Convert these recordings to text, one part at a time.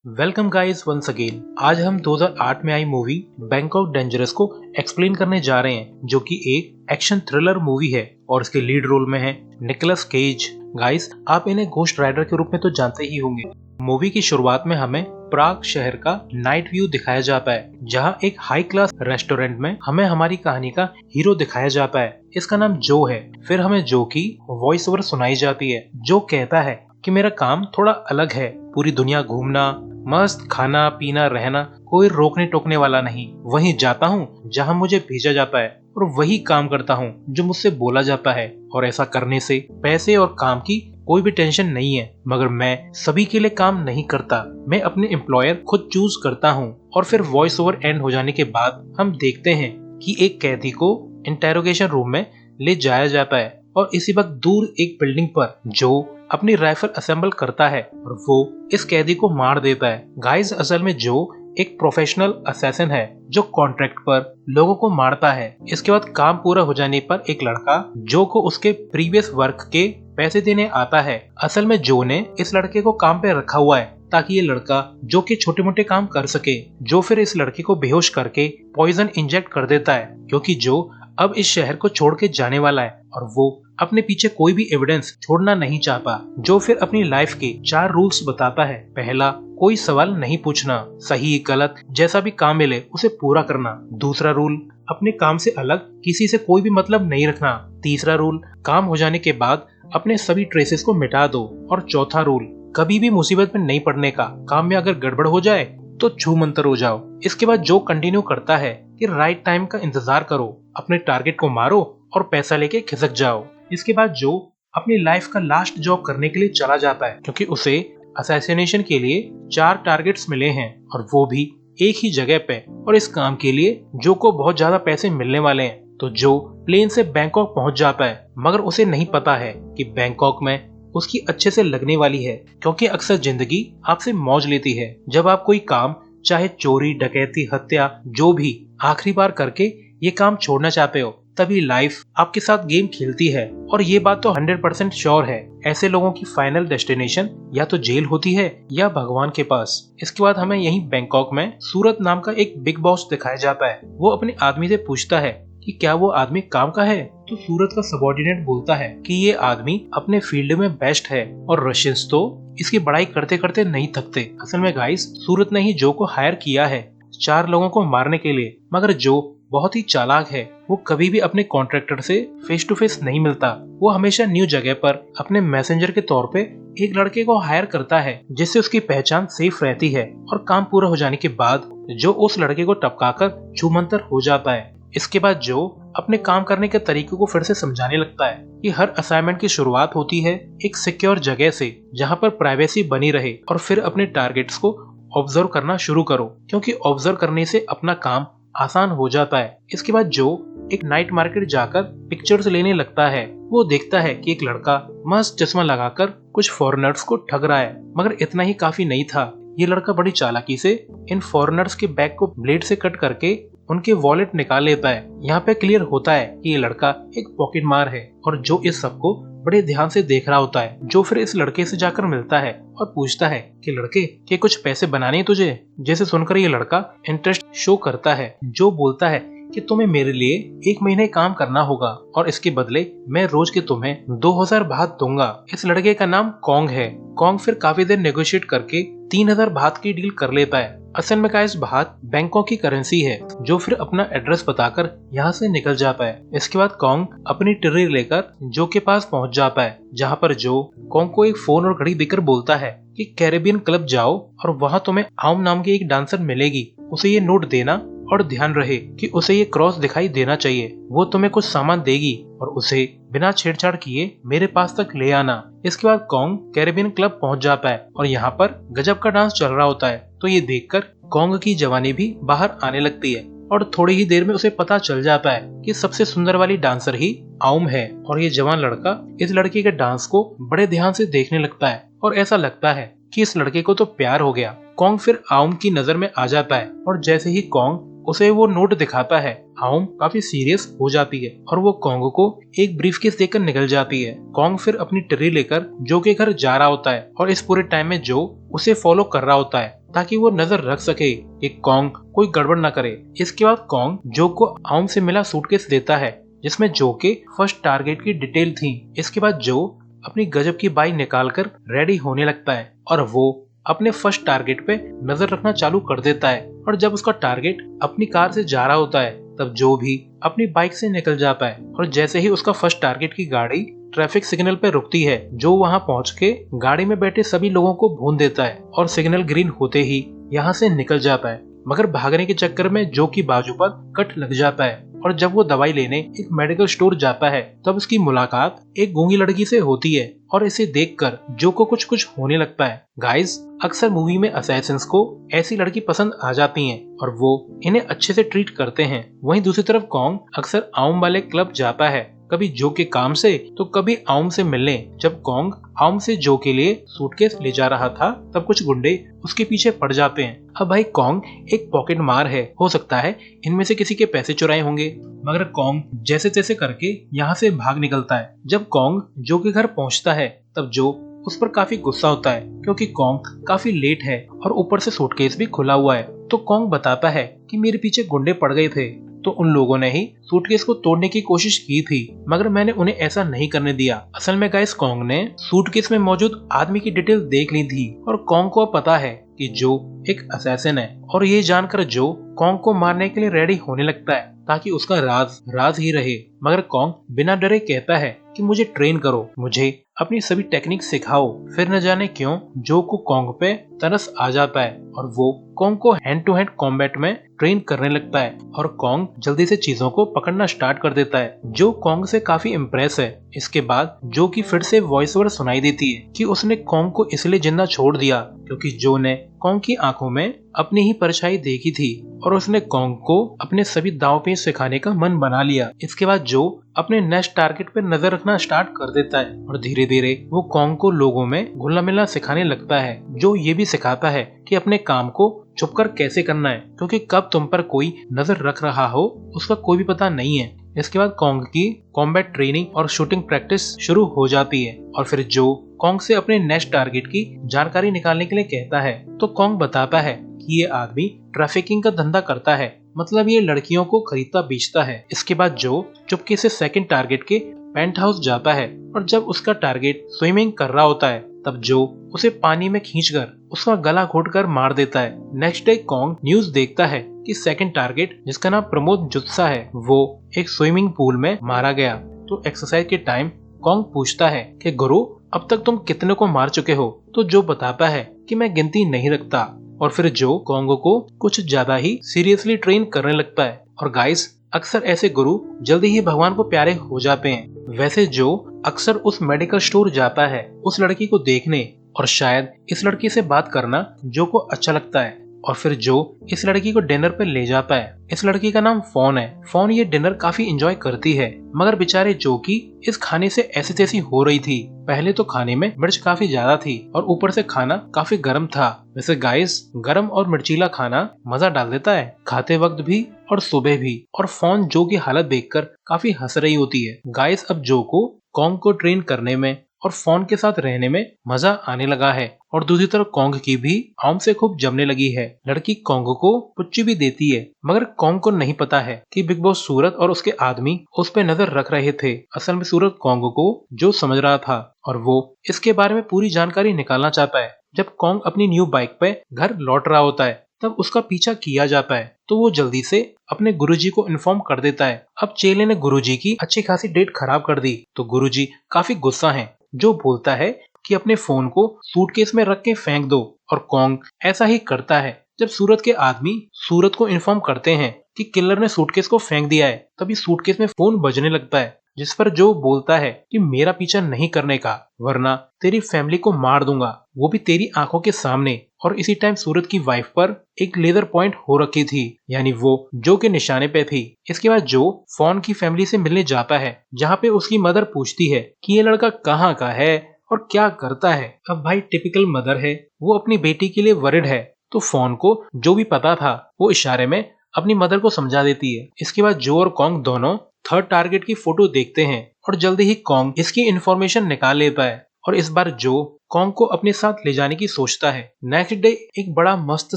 Welcome guys once again. आज हम 2008 में आई मूवी बैंकॉक डेंजरस को एक्सप्लेन करने जा रहे हैं, जो कि एक एक्शन थ्रिलर मूवी है और इसके लीड रोल में है निकोलस केज। गाइस, आप इन्हें घोस्ट राइडर के रूप में तो जानते ही होंगे। मूवी की शुरुआत में हमें प्राग शहर का नाइट व्यू दिखाया जाता है, जहां एक हाई क्लास रेस्टोरेंट में हमें हमारी कहानी का हीरो दिखाया जाता है। इसका नाम जो है। फिर हमें जो की वॉइस ओवर सुनाई जाती है, जो कहता है कि मेरा काम थोड़ा अलग है, पूरी दुनिया घूमना, मस्त खाना पीना रहना, कोई रोकने टोकने वाला नहीं। वहीं जाता हूँ जहाँ मुझे भेजा जाता है और वही काम करता हूँ जो मुझसे बोला जाता है। और ऐसा करने से पैसे और काम की कोई भी टेंशन नहीं है। मगर मैं सभी के लिए काम नहीं करता, मैं अपने एम्प्लॉयर खुद चूज करता हूँ। और फिर वॉइस ओवर एंड हो जाने के बाद हम देखते हैं कि एक कैदी को इंटेरोगेशन रूम में ले जाया जाता है और इसी वक्त दूर एक बिल्डिंग पर जो अपनी राइफल असेंबल करता है और वो इस कैदी को मार देता है। गाइस, असल में जो एक प्रोफेशनल असैसिन है जो कॉन्ट्रैक्ट पर लोगों को मारता है। इसके बाद काम पूरा हो जाने पर एक लड़का जो को उसके प्रीवियस वर्क के पैसे देने आता है। असल में जो ने इस लड़के को काम पे रखा हुआ है ताकि ये लड़का जो के छोटे मोटे काम कर सके। जो फिर इस लड़के को बेहोश करके पॉइजन इंजेक्ट कर देता है, क्योंकि जो अब इस शहर को छोड़ के जाने वाला है और वो अपने पीछे कोई भी एविडेंस छोड़ना नहीं चाहता। जो फिर अपनी लाइफ के 4 रूल्स बताता है। पहला, कोई सवाल नहीं पूछना, सही गलत जैसा भी काम मिले उसे पूरा करना। दूसरा रूल, अपने काम से अलग किसी से कोई भी मतलब नहीं रखना। तीसरा रूल, काम हो जाने के बाद अपने सभी ट्रेसेस को मिटा दो। और चौथा रूल, कभी भी मुसीबत में नहीं पड़ने का, काम में अगर गड़बड़ हो जाए तो छू मंतर हो जाओ। इसके बाद जो कंटिन्यू करता है कि राइट टाइम का इंतजार करो, अपने टारगेट को मारो और पैसा लेके खिसक जाओ। इसके बाद जो अपनी लाइफ का लास्ट जॉब करने के लिए चला जाता है, क्योंकि उसे असैसिनेशन के लिए 4 टारगेट्स मिले हैं और वो भी एक ही जगह पे। और इस काम के लिए जो को बहुत ज्यादा पैसे मिलने वाले हैं। तो जो प्लेन से बैंकॉक पहुंच जाता है, मगर उसे नहीं पता है कि बैंकॉक में उसकी अच्छे से लगने वाली है, क्योंकि अक्सर जिंदगी आपसे मौज लेती है। जब आप कोई काम, चाहे चोरी डकैती हत्या, जो भी आखिरी बार करके ये काम छोड़ना चाहते हो, तभी लाइफ आपके साथ गेम खेलती है। और ये बात तो 100% श्योर है, ऐसे लोगों की फाइनल डेस्टिनेशन या तो जेल होती है या भगवान के पास। इसके बाद हमें यहीं बैंकॉक में सूरत नाम का एक बिग बॉस दिखाया जाता है। वो अपने आदमी से पूछता है कि क्या वो आदमी काम का है। तो सूरत का सबऑर्डिनेट बोलता है कि ये आदमी अपने फील्ड में बेस्ट है और रशियंस तो इसकी बड़ाई करते करते नहीं थकते। असल में गाइस, सूरत ने ही जो को हायर किया है 4 लोगों को मारने के लिए। मगर जो बहुत ही चालाक है, वो कभी भी अपने कॉन्ट्रैक्टर से फेस टू फेस नहीं मिलता। वो हमेशा न्यू जगह पर अपने मैसेंजर के तौर पे एक लड़के को हायर करता है, जिससे उसकी पहचान सेफ रहती है। और काम पूरा हो जाने के बाद जो उस लड़के को टपकाकर छूमंतर हो जाता है। इसके बाद जो अपने काम करने के तरीके को फिर से समझाने लगता है कि हर असाइनमेंट की शुरुआत होती है एक सिक्योर जगह से, जहाँ पर प्राइवेसी बनी रहे। और फिर अपने टारगेट्स को ऑब्जर्व करना शुरू करो, क्योंकि ऑब्जर्व करने से अपना काम आसान हो जाता है। इसके बाद जो एक नाइट मार्केट जाकर पिक्चर्स लेने लगता है। वो देखता है कि एक लड़का मस्त चश्मा लगाकर कुछ फॉरेनर्स को ठग रहा है। मगर इतना ही काफी नहीं था, ये लड़का बड़ी चालाकी से इन फॉरेनर्स के बैग को ब्लेड से कट करके उनके वॉलेट निकाल लेता है। यहाँ पे क्लियर होता है कि ये लड़का एक पॉकेट मार है और जो इस सबको बड़े ध्यान से देख रहा होता है। जो फिर इस लड़के से जाकर मिलता है और पूछता है कि लड़के, के कुछ पैसे बनाने हैं तुझे। जैसे सुनकर ये लड़का इंटरेस्ट शो करता है। जो बोलता है कि तुम्हें मेरे लिए 1 महीने काम करना होगा और इसके बदले मैं रोज के तुम्हें 2000 बात दूंगा। इस लड़के का नाम कॉन्ग है। कॉन्ग फिर काफी देर नेगोशिएट करके 3000 बात की डील कर लेता है। असल में गाइस, बात बैंकॉक की करेंसी है। जो फिर अपना एड्रेस बताकर यहाँ से निकल जाता है। इसके बाद कॉन्ग अपनी ट्रे लेकर जो के पास पहुँच जाता है, जहाँ पर जो कॉन्ग को एक फोन और घड़ी देकर बोलता है कि कैरेबियन क्लब जाओ और वहाँ तुम्हें आउम नाम की एक डांसर मिलेगी, उसे ये नोट देना और ध्यान रहे कि उसे ये क्रॉस दिखाई देना चाहिए। वो तुम्हें कुछ सामान देगी और उसे बिना छेड़छाड़ किए मेरे पास तक ले आना। इसके बाद कॉन्ग कैरेबियन क्लब पहुंच जाता है और यहाँ पर गजब का डांस चल रहा होता है। तो ये देखकर कॉन्ग की जवानी भी बाहर आने लगती है और थोड़ी ही देर में उसे पता चल जाता है कि सबसे सुंदर वाली डांसर ही आउम है। और ये जवान लड़का इस लड़की के डांस को बड़े ध्यान से देखने लगता है और ऐसा लगता है कि इस लड़के को तो प्यार हो गया। कॉन्ग फिर आउम की नजर में आ जाता है और जैसे ही कॉन्ग उसे वो नोट दिखाता है, आउम काफी सीरियस हो जाती है और वो कॉन्ग को एक ब्रीफकेस देकर निकल जाती है। कॉन्ग फिर अपनी ट्रे लेकर जो के घर जा रहा होता है और इस पूरे टाइम में जो उसे फॉलो कर रहा होता है। ताकि वो नजर रख सके कि कॉन्ग कोई गड़बड़ ना करे। इसके बाद कॉन्ग जो को आउम से मिला सूटकेस देता है जिसमें जो के फर्स्ट टारगेट की डिटेल थी। इसके बाद जो अपनी गजब की बाइक निकालकर रेडी होने लगता है और वो अपने फर्स्ट टारगेट पे नजर रखना चालू कर देता है। और जब उसका टारगेट अपनी कार से जा रहा होता है तब जो भी अपनी बाइक से निकल जाता है और जैसे ही उसका फर्स्ट टारगेट की गाड़ी ट्रैफिक सिग्नल पे रुकती है जो वहां पहुंच के गाड़ी में बैठे सभी लोगों को भून देता है और सिग्नल ग्रीन होते ही यहाँ से निकल जाता है। मगर भागने के चक्कर में जो की बाजू पर कट लग जाता है और जब वो दवाई लेने एक मेडिकल स्टोर जाता है तब उसकी मुलाकात एक गूंगी लड़की से होती है और इसे देखकर जो को कुछ कुछ होने लगता है। गाइस, अक्सर मूवी में असैसिन्स को ऐसी लड़की पसंद आ जाती हैं और वो इन्हें अच्छे से ट्रीट करते हैं। वहीं दूसरी तरफ कॉन्ग अक्सर आउम वाले क्लब जाता है, कभी जो के काम से तो कभी आउम से मिलने। जब कॉन्ग आउम से जो के लिए सूटकेस ले जा रहा था तब कुछ गुंडे उसके पीछे पड़ जाते हैं। अब भाई कॉन्ग एक पॉकेट मार है, हो सकता है इनमें से किसी के पैसे चुराए होंगे, मगर कॉन्ग जैसे तैसे करके यहाँ से भाग निकलता है। जब कॉन्ग जो के घर पहुँचता है तब जो उस पर काफी गुस्सा होता है क्योंकि कॉन्ग काफी लेट है और ऊपर से सूटकेस भी खुला हुआ है। तो कॉन्ग बताता है कि मेरे पीछे गुंडे पड़ गए थे तो उन लोगों ने ही सूटकेस को तोड़ने की कोशिश की थी, मगर मैंने उन्हें ऐसा नहीं करने दिया। असल में गाइस, कॉन्ग ने सूटकेस में मौजूद आदमी की डिटेल देख ली थी और कॉन्ग को पता है कि जो एक असैसिन है और ये जानकर जो कॉन्ग को मारने के लिए रेडी होने लगता है ताकि उसका राज राज ही रहे। मगर कॉन्ग बिना डरे कहता है कि मुझे ट्रेन करो, मुझे अपनी सभी टेक्निक सिखाओ। फिर न जाने क्यों जो को कॉन्ग पे तरस आ जाता है और वो कॉन्ग को हैंड टू हैंड कॉम्बैट में ट्रेन करने लगता है और कॉन्ग जल्दी से चीजों को पकड़ना स्टार्ट कर देता है। जो कॉन्ग से काफी इम्प्रेस है। इसके बाद जो की फिर से वॉइस ओवर सुनाई देती है कि उसने कॉन्ग को इसलिए जिंदा छोड़ दिया क्योंकि जो ने कॉन्ग की आंखों में अपनी ही परछाई देखी थी और उसने कॉन्ग को अपने सभी दांव पेच सिखाने का मन बना लिया। इसके बाद जो अपने नेक्स्ट टारगेट पर नजर रखना स्टार्ट कर देता है और धीरे धीरे वो कॉन्ग को लोगों में घुलना मिलना सिखाने लगता है। जो ये भी सिखाता है कि अपने काम को छुपकर कैसे करना है क्योंकि कब तुम पर कोई नजर रख रहा हो उसका कोई भी पता नहीं है। इसके बाद कॉन्ग की कॉम्बैट ट्रेनिंग और शूटिंग प्रैक्टिस शुरू हो जाती है और फिर जो कॉन्ग से अपने नेक्स्ट टारगेट की जानकारी निकालने के लिए कहता है तो कॉन्ग बताता है कि ये आदमी ट्रैफिकिंग का धंधा करता है, मतलब ये लड़कियों को खरीदता बेचता है। इसके बाद जो चुपके से सेकंड टारगेट के पेंट हाउस जाता है और जब उसका टारगेट स्विमिंग कर रहा होता है तब जो उसे पानी में खींचकर उसका गला घोटकर मार देता है। नेक्स्ट डे कॉन्ग न्यूज देखता है कि सेकंड टारगेट जिसका नाम प्रमोद जुत्सा है वो एक स्विमिंग पूल में मारा गया। तो एक्सरसाइज के टाइम कॉन्ग पूछता है कि गुरु अब तक तुम कितने को मार चुके हो? तो जो बताता है कि मैं गिनती नहीं रखता और फिर जो कॉन्ग को कुछ ज्यादा ही सीरियसली ट्रेन करने लगता है। और गाइस, अक्सर ऐसे गुरु जल्दी ही भगवान को प्यारे हो जाते हैं। वैसे जो अक्सर उस मेडिकल स्टोर जाता है उस लड़की को देखने और शायद इस लड़की से बात करना जो को अच्छा लगता है और फिर जो इस लड़की को डिनर पे ले जाता है। इस लड़की का नाम फोन है। फोन ये डिनर काफी एंजॉय करती है, मगर बेचारे जो की इस खाने से ऐसी तैसी हो रही थी। पहले तो खाने में मिर्च काफी ज्यादा थी और ऊपर से खाना काफी गर्म था। वैसे गाइस, गरम और मिर्चीला खाना मजा डाल देता है, खाते वक्त भी और सुबह भी। और फोन जो की हालत देखकर काफी हंस रही होती है। गाइस, अब जो को कॉन्ग को ट्रेन करने में और फोन के साथ रहने में मजा आने लगा है और दूसरी तरफ कॉन्ग की भी आउम से खूब जमने लगी है। लड़की कॉन्ग को पुच्ची भी देती है, मगर कॉन्ग को नहीं पता है कि बिग बॉस सूरत और उसके आदमी उस पे नजर रख रहे थे। असल में सूरत कॉन्ग को जो समझ रहा था और वो इसके बारे में पूरी जानकारी निकालना चाहता है। जब कॉन्ग अपनी न्यू बाइक पे घर लौट रहा होता है तब उसका पीछा किया जाता है तो वो जल्दी से अपने गुरुजी को इन्फॉर्म कर देता है। अब चेले ने गुरुजी की अच्छी खासी डेट खराब कर दी तो गुरुजी काफी गुस्सा है। जो बोलता है कि अपने फोन को सूटकेस में रख के फेंक दो और कॉन्ग ऐसा ही करता है। जब सूरत के आदमी सूरत को इन्फॉर्म करते हैं कि किलर ने सूटकेस को फेंक दिया है तभी सूटकेस में फोन बजने लगता है, जिस पर जो बोलता है कि मेरा पीछा नहीं करने का वरना तेरी फैमिली को मार दूंगा, वो भी तेरी आंखों के सामने। और इसी टाइम सूरत की वाइफ पर एक लेदर पॉइंट हो रखी थी, यानी वो जो के निशाने पे थी। इसके बाद जो फोन की फैमिली से मिलने जाता है जहाँ पे उसकी मदर पूछती है कि ये लड़का कहाँ का है और क्या करता है। अब भाई टिपिकल मदर है, वो अपनी बेटी के लिए वरिड है तो फोन को जो भी पता था वो इशारे में अपनी मदर को समझा देती है। इसके बाद जो और कॉन्ग दोनों थर्ड टारगेट की फोटो देखते हैं और जल्दी ही कॉन्ग इसकी इंफॉर्मेशन निकाल लेता है और इस बार जो कॉन्ग को अपने साथ ले जाने की सोचता है। नेक्स्ट डे एक बड़ा मस्त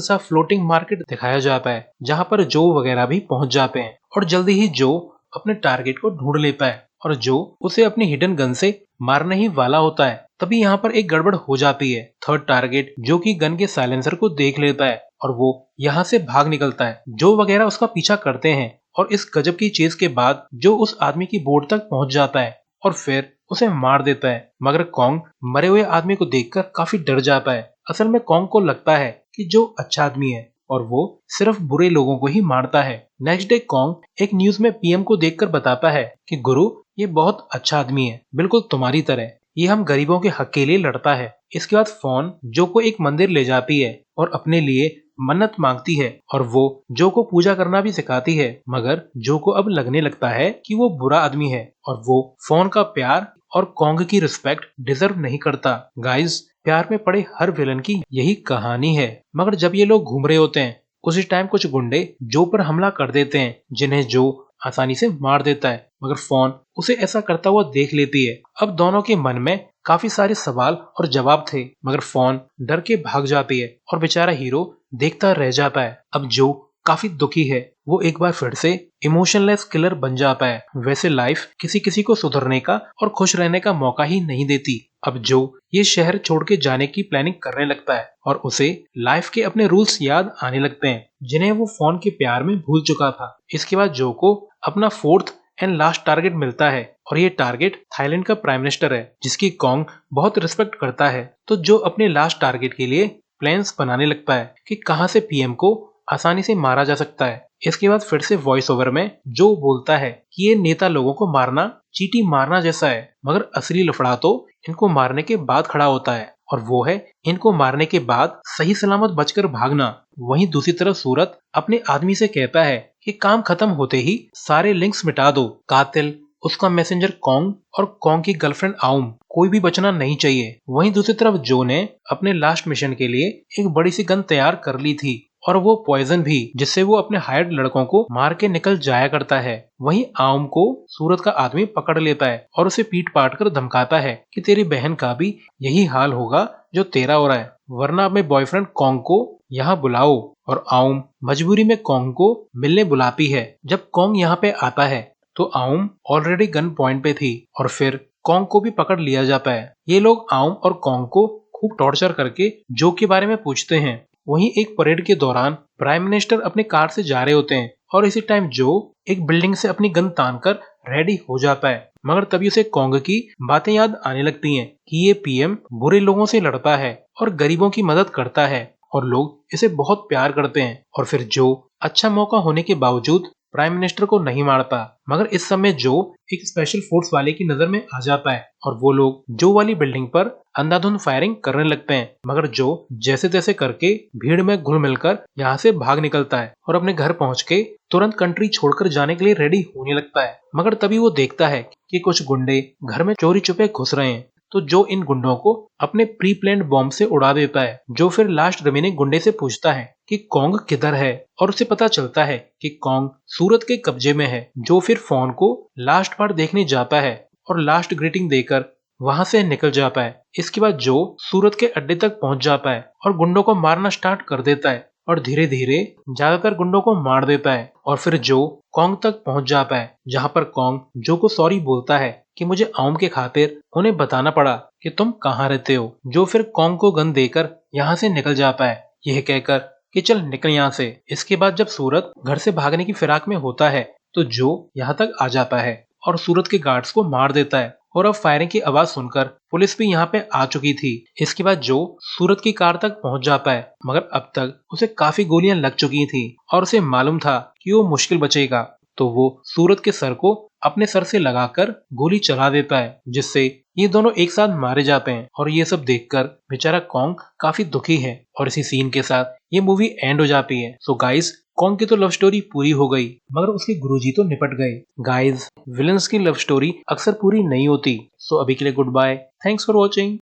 सा फ्लोटिंग मार्केट दिखाया जाता है जहाँ पर जो वगैरह भी पहुँच जाते हैं और जल्दी ही जो अपने टारगेट को ढूंढ लेता है और जो उसे अपनी हिडन गन से मारने ही वाला होता है। तभी यहाँ पर एक गड़बड़ हो जाती है। थर्ड टारगेट जो कि गन के साइलेंसर को देख लेता है और वो यहाँ से भाग निकलता है। जो वगैरह उसका पीछा करते हैं और इस गजब की चीज के बाद जो उस आदमी की बोट तक पहुंच जाता है और फिर उसे मार देता है। मगर कॉन्ग मरे हुए आदमी को देखकर काफी डर जाता है। असल में कॉन्ग को लगता है कि जो अच्छा आदमी है और वो सिर्फ बुरे लोगों को ही मारता है। नेक्स्ट डे कॉन्ग एक न्यूज में पीएम को देखकर बताता है कि गुरु ये बहुत अच्छा आदमी है, बिल्कुल तुम्हारी तरह। ये हम गरीबों के हक के लिए लड़ता है। इसके बाद फोन जो को एक मंदिर ले जाती है और अपने लिए मन्नत मांगती है और वो जो को पूजा करना भी सिखाती है। मगर जो को अब लगने लगता है कि वो बुरा आदमी है और वो फोन का प्यार और कॉन्ग की रिस्पेक्ट डिजर्व नहीं करता। गाइस, प्यार में पड़े हर विलन की यही कहानी है। मगर जब ये लोग घूम रहे होते हैं उसी टाइम कुछ गुंडे जो पर हमला कर देते हैं जिन्हें जो आसानी से मार देता है। मगर फोन उसे ऐसा करता हुआ देख लेती है। अब दोनों के मन में काफी सारे सवाल और जवाब थे मगर फोन डर के भाग जाती है और बेचारा हीरो देखता रह जाता है। अब जो काफी दुखी है वो एक बार फिर से इमोशनलेस किलर बन जाता है। वैसे लाइफ किसी किसी को सुधरने का और खुश रहने का मौका ही नहीं देती। अब जो ये शहर छोड़ के जाने की प्लानिंग करने लगता है और उसे लाइफ के अपने रूल्स याद आने लगते हैं जिन्हें वो फोन के प्यार में भूल चुका था। इसके बाद जो को अपना फोर्थ एंड लास्ट टारगेट मिलता है और ये टारगेट थाईलैंड का प्राइम मिनिस्टर है जिसकी कॉन्ग बहुत रिस्पेक्ट करता है। तो जो अपने लास्ट टारगेट के लिए प्लान्स बनाने लगता है कि कहां से पीएम को आसानी से मारा जा सकता है। इसके बाद फिर से वॉइस ओवर में जो बोलता है कि ये नेता लोगों को मारना चींटी मारना जैसा है, मगर असली लफड़ा तो इनको मारने के बाद खड़ा होता है और वो है इनको मारने के बाद सही सलामत बचकर भागना। वहीं दूसरी तरफ सूरत अपने आदमी से कहता है कि काम खत्म होते ही सारे लिंक्स मिटा दो। कातिल, उसका मैसेंजर कॉन्ग और कॉन्ग की गर्लफ्रेंड आउम, कोई भी बचना नहीं चाहिए। वहीं दूसरी तरफ जो ने अपने लास्ट मिशन के लिए एक बड़ी सी गन तैयार कर ली थी और वो पॉइजन भी, जिससे वो अपने हायर्ड लड़कों को मार के निकल जाया करता है। वहीं आउम को सूरत का आदमी पकड़ लेता है और उसे पीट पाट कर धमकाता है कि तेरी बहन का भी यही हाल होगा जो तेरा हो रहा है, वरना अपने बॉयफ्रेंड कॉन्ग को यहाँ बुलाओ। और आउम मजबूरी में कॉन्ग को मिलने बुलाती है। जब कॉन्ग यहाँ पे आता है तो आउम ऑलरेडी गन पॉइंट पे थी और फिर कॉन्ग को भी पकड़ लिया जाता है। ये लोग आउम और कॉन्ग को खूब टॉर्चर करके जो के बारे में पूछते हैं। वहीं एक परेड के दौरान प्राइम मिनिस्टर अपने कार से जा रहे होते हैं और इसी टाइम जो एक बिल्डिंग से अपनी गन तान कर रेडी हो जाता है। मगर तभी उसे कॉन्ग की बातें याद आने लगती हैं कि ये पीएम बुरे लोगों से लड़ता है और गरीबों की मदद करता है और लोग इसे बहुत प्यार करते हैं। और फिर जो अच्छा मौका होने के बावजूद प्राइम मिनिस्टर को नहीं मारता। मगर इस समय जो एक स्पेशल फोर्स वाले की नजर में आ जाता है और वो लोग जो वाली बिल्डिंग पर अंधाधुंध फायरिंग करने लगते हैं। मगर जो जैसे तैसे करके भीड़ में घुल मिलकर यहाँ से भाग निकलता है और अपने घर पहुँच के तुरंत कंट्री छोड़कर जाने के लिए रेडी होने लगता है। मगर तभी वो देखता है कि कुछ गुंडे घर में चोरी छुपे घुस रहे हैं। तो जो इन गुंडों को अपने प्री प्लान्ड बॉम्ब से उड़ा देता है। जो फिर लास्ट रिमेनिंग गुंडे से पूछता है कि कॉन्ग किधर है और उसे पता चलता है कि कॉन्ग सूरत के कब्जे में है। जो फिर फोन को लास्ट बार देखने जाता है और लास्ट ग्रीटिंग देकर वहां से निकल जाता है। इसके बाद जो सूरत के अड्डे तक पहुंच जाता है और गुंडों को मारना स्टार्ट कर देता है और धीरे धीरे ज्यादातर गुंडों को मार देता है। और फिर जो कॉन्ग तक पहुंच जाता है जहां पर कॉन्ग जो को सॉरी बोलता है कि मुझे आउम के खातिर उन्हें बताना पड़ा कि तुम कहाँ रहते हो। जो फिर कॉन्ग को गन देकर यहाँ से निकल जाता है, यह कहकर कि चल निकल यहाँ से। इसके बाद जब सूरत घर से भागने की फिराक में होता है तो जो यहाँ तक आ जाता है और सूरत के गार्ड्स को मार देता है। और अब फायरिंग की आवाज सुनकर पुलिस भी यहाँ पे आ चुकी थी। इसके बाद जो सूरत की कार तक पहुंच जाता है, मगर अब तक उसे काफी गोलियां लग चुकी थी और उसे मालूम था कि वो मुश्किल बचेगा। तो वो सूरत के सर को अपने सर से लगाकर गोली चला देता है, जिससे ये दोनों एक साथ मारे जाते हैं। और ये सब देखकर बेचारा कॉन्ग काफी दुखी है और इसी सीन के साथ ये मूवी एंड हो जाती है। सो गाइस, कॉन्ग की तो लव स्टोरी पूरी हो गई मगर उसके गुरुजी तो निपट गए। गाइस, विलन्स की लव स्टोरी अक्सर पूरी नहीं होती। सो अभी के लिए goodbye, thanks for watching.